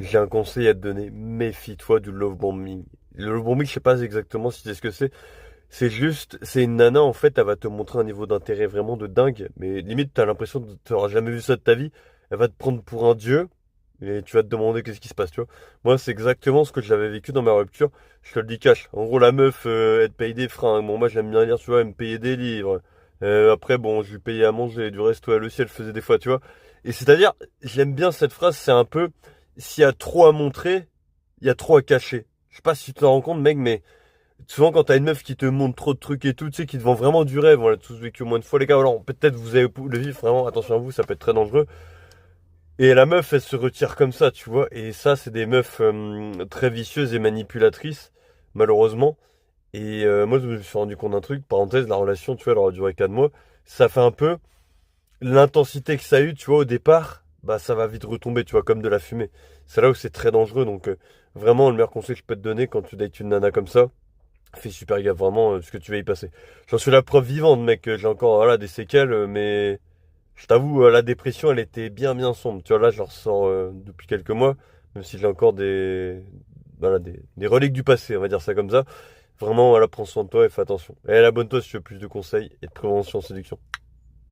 J'ai un conseil à te donner. Méfie-toi du love bombing. Le love bombing, je sais pas exactement si c'est ce que c'est. C'est juste, c'est une nana, en fait, elle va te montrer un niveau d'intérêt vraiment de dingue. Mais limite, t'as l'impression que t'auras jamais vu ça de ta vie. Elle va te prendre pour un dieu. Et tu vas te demander qu'est-ce qui se passe, tu vois. Moi, c'est exactement ce que j'avais vécu dans ma rupture. Je te le dis cash. En gros, la meuf, elle te paye des fringues. Bon, moi, j'aime bien lire, tu vois, elle me payait des livres. Après, bon, je lui payais à manger. Du reste, ouais, le ciel faisait des fois, tu vois. Et c'est-à-dire, j'aime bien cette phrase, c'est un peu, s'il y a trop à montrer, il y a trop à cacher. Je sais pas si tu te rends compte, mec, mais souvent quand t'as une meuf qui te montre trop de trucs et tout, tu sais, qui te vend vraiment du rêve, on l'a tous vécu au moins une fois, les gars, alors peut-être vous avez le vivre, vraiment, attention à vous, ça peut être très dangereux. Et la meuf, elle se retire comme ça, tu vois. Et ça, c'est des meufs très vicieuses et manipulatrices, malheureusement. Et moi, je me suis rendu compte d'un truc, parenthèse, la relation, tu vois, elle aura duré 4 mois. Ça fait un peu l'intensité que ça a eu, tu vois, au départ, bah ça va vite retomber, tu vois, comme de la fumée. C'est là où c'est très dangereux. Donc, vraiment, le meilleur conseil que je peux te donner quand tu dates une nana comme ça, fais super gaffe, vraiment, ce que tu vas y passer. J'en suis la preuve vivante, mec. J'ai encore, voilà, des séquelles, mais. Je t'avoue, la dépression, elle était bien bien sombre. Tu vois, là, je la ressens depuis quelques mois, même si j'ai encore voilà, des reliques du passé, on va dire ça comme ça. Vraiment, voilà, prends soin de toi et fais attention. Et abonne-toi si tu veux plus de conseils et de prévention en séduction.